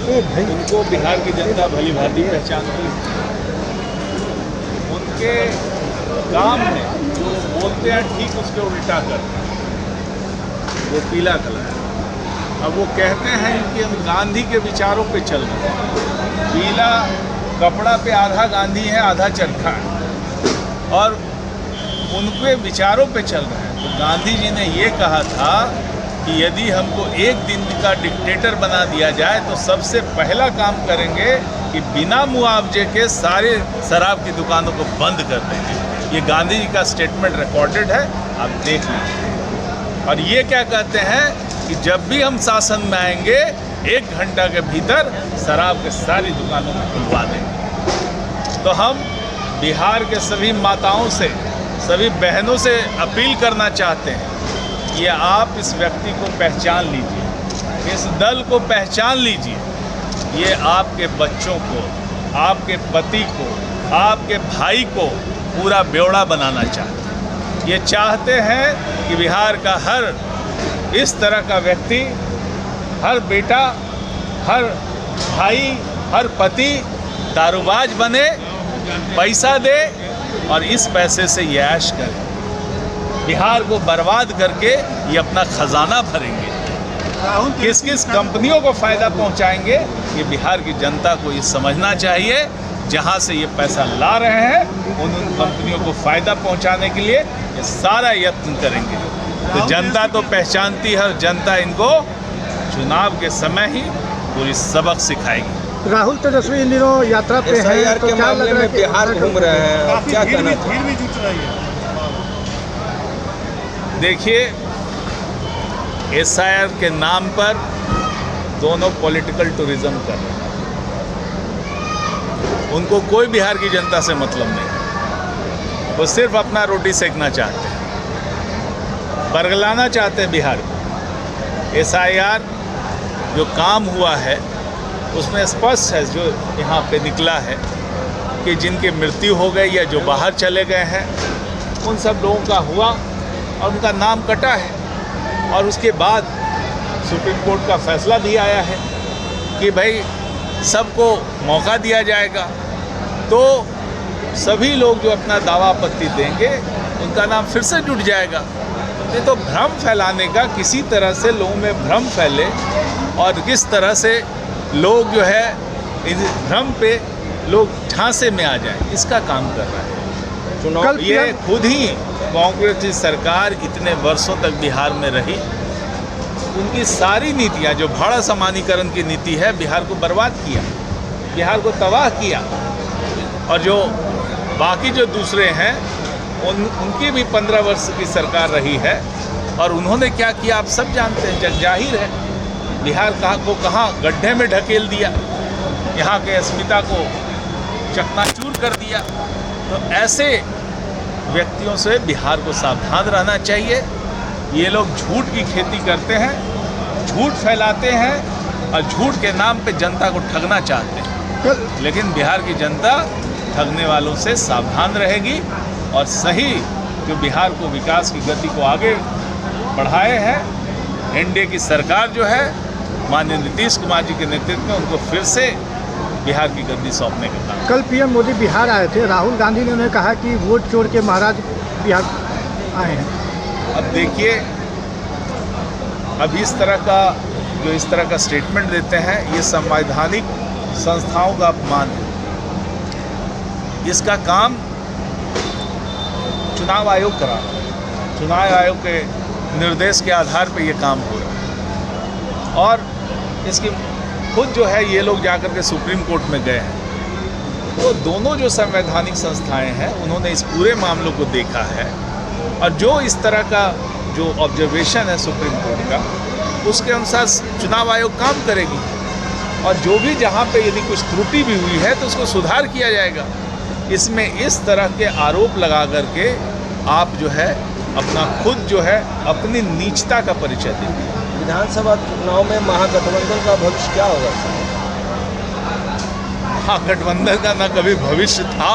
उनको बिहार की जनता भली भांति पहचानती है। उनके काम में जो बोलते हैं ठीक उसके उल्टा करते हैं, वो पीला कलर है। अब वो कहते हैं कि हम गांधी के विचारों पे चल रहे हैं। पीला कपड़ा पे आधा गांधी है आधा चरखा है और उनके विचारों पे चल रहे हैं। तो गांधी जी ने ये कहा था कि यदि हमको एक दिन का डिक्टेटर बना दिया जाए तो सबसे पहला काम करेंगे कि बिना मुआवजे के सारे शराब की दुकानों को बंद कर देंगे। ये गांधी जी का स्टेटमेंट रिकॉर्डेड है, आप देख लीजिए। और ये क्या कहते हैं कि जब भी हम शासन में आएंगे 1 घंटा के भीतर शराब के सारी दुकानों को खुलवा देंगे। तो हम बिहार के सभी माताओं से, सभी बहनों से अपील करना चाहते हैं कि आप इस व्यक्ति को पहचान लीजिए, इस दल को पहचान लीजिए। ये आपके बच्चों को, आपके पति को, आपके भाई को पूरा बेवड़ा बनाना चाहते हैं। ये चाहते हैं कि बिहार का हर इस तरह का व्यक्ति, हर बेटा, हर भाई, हर पति दारूबाज बने, पैसा दे और इस पैसे से ये ऐश करे। बिहार को बर्बाद करके ये अपना खजाना भरेंगे। किस किस कंपनियों को फ़ायदा पहुंचाएंगे, ये बिहार की जनता को ये समझना चाहिए। जहां से ये पैसा ला रहे हैं उन कंपनियों को फ़ायदा पहुंचाने के लिए ये सारा यत्न करेंगे। तो जनता तो पहचानती है और जनता इनको चुनाव के समय ही पूरी सबक सिखाएगी। राहुल तेजस्वी इन दिनों यात्रा पे हैं, तो क्या लग रहा है बिहार घूम रहे हैं, क्या कहना है? भीड़ भी जुट रही है। देखिए, SIR के नाम पर दोनों पॉलिटिकल टूरिज्म कर रहे हैं। उनको कोई बिहार की जनता से मतलब नहीं, वो सिर्फ अपना रोटी सेकना चाहते हैं, बरगलाना चाहते हैं बिहार को। SIR जो काम हुआ है उसमें स्पष्ट है, जो यहाँ पे निकला है कि जिनकी मृत्यु हो गई या जो बाहर चले गए हैं उन सब लोगों का हुआ और उनका नाम कटा है। और उसके बाद सुप्रीम कोर्ट का फैसला भी आया है कि भाई सबको मौका दिया जाएगा, तो सभी लोग जो अपना दावा आपत्ति देंगे उनका नाम फिर से जुट जाएगा। ये तो भ्रम फैलाने का, किसी तरह से लोगों में भ्रम फैले और किस तरह से लोग जो है इस भ्रम पे लोग झांसे में आ जाएं, इसका काम कर रहा है चुनाव। ये खुद ही कांग्रेस की सरकार इतने वर्षों तक बिहार में रही, उनकी सारी नीतियां जो भाड़ा समानीकरण की नीति है बिहार को बर्बाद किया, बिहार को तबाह किया। और जो बाकी जो दूसरे हैं उनकी भी 15 वर्ष की सरकार रही है और उन्होंने क्या किया आप सब जानते हैं, जग जाहिर है। बिहार को कहाँ गड्ढे में ढकेल दिया, यहाँ के अस्मिता को चकनाचूर कर दिया। तो ऐसे व्यक्तियों से बिहार को सावधान रहना चाहिए। ये लोग झूठ की खेती करते हैं, झूठ फैलाते हैं और झूठ के नाम पे जनता को ठगना चाहते हैं। लेकिन बिहार की जनता ठगने वालों से सावधान रहेगी और सही जो बिहार को विकास की गति को आगे बढ़ाए हैं NDA की सरकार जो है माननीय नीतीश कुमार जी के नेतृत्व में, उनको फिर से बिहार की गद्दी सौंपने का काम। कल PM मोदी बिहार आए थे, राहुल गांधी ने उन्हें कहा कि वोट चोर के महाराज बिहार आए हैं। अब देखिए, अब इस तरह का स्टेटमेंट देते हैं, ये संवैधानिक संस्थाओं का अपमान है। इसका काम चुनाव आयोग करा रहा है, चुनाव आयोग के निर्देश के आधार पर ये काम हो रहा है। और इसकी खुद जो है ये लोग जाकर के सुप्रीम कोर्ट में गए हैं। तो दोनों जो संवैधानिक संस्थाएं हैं उन्होंने इस पूरे मामलों को देखा है और जो इस तरह का जो ऑब्जर्वेशन है सुप्रीम कोर्ट का, उसके अनुसार चुनाव आयोग काम करेगी। और जो भी जहाँ पे यदि कुछ त्रुटि भी हुई है तो उसको सुधार किया जाएगा। इसमें इस तरह के आरोप लगा करके आप जो है अपना खुद जो है अपनी नीचता का परिचय देंगे। विधानसभा चुनाव में महागठबंधन का भविष्य क्या होगा? महागठबंधन का न कभी भविष्य था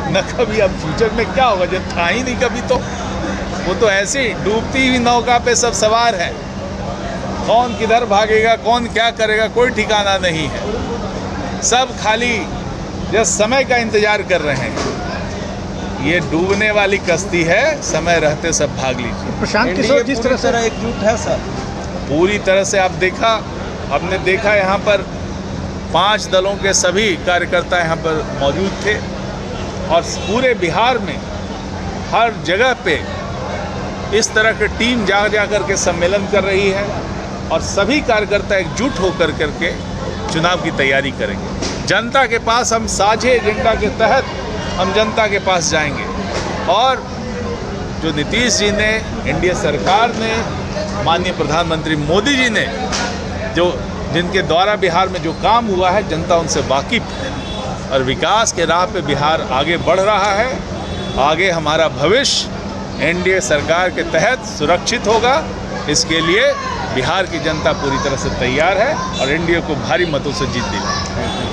न कभी अब फ्यूचर में क्या होगा, जब था ही नहीं कभी। तो वो तो ऐसे ही डूबती हुई नौका पे सब सवार हैं। कौन किधर भागेगा, कौन क्या करेगा, कोई ठिकाना नहीं है। सब खाली जस्ट समय का इंतजार कर रहे हैं। ये डूबने वाली कश्ती है, समय रहते सब भाग लीजिए। प्रशांत एनडीए किशोर जिस पूरी तरह से तरह एकजुट है सर। पूरी तरह से आपने देखा यहाँ पर 5 दलों के सभी कार्यकर्ता यहाँ पर मौजूद थे और पूरे बिहार में हर जगह पे इस तरह की टीम जा कर के सम्मेलन कर रही है और सभी कार्यकर्ता एकजुट होकर करके चुनाव की तैयारी करेंगे। जनता के पास हम साझे एजेंडा के तहत हम जनता के पास जाएंगे और जो नीतीश जी ने, एनडीए सरकार ने, माननीय प्रधानमंत्री मोदी जी ने जिनके द्वारा बिहार में जो काम हुआ है, जनता उनसे वाकिफ है और विकास के राह पे बिहार आगे बढ़ रहा है। आगे हमारा भविष्य एनडीए सरकार के तहत सुरक्षित होगा। इसके लिए बिहार की जनता पूरी तरह से तैयार है और एनडीए को भारी मतों से जीत दिलाएगी।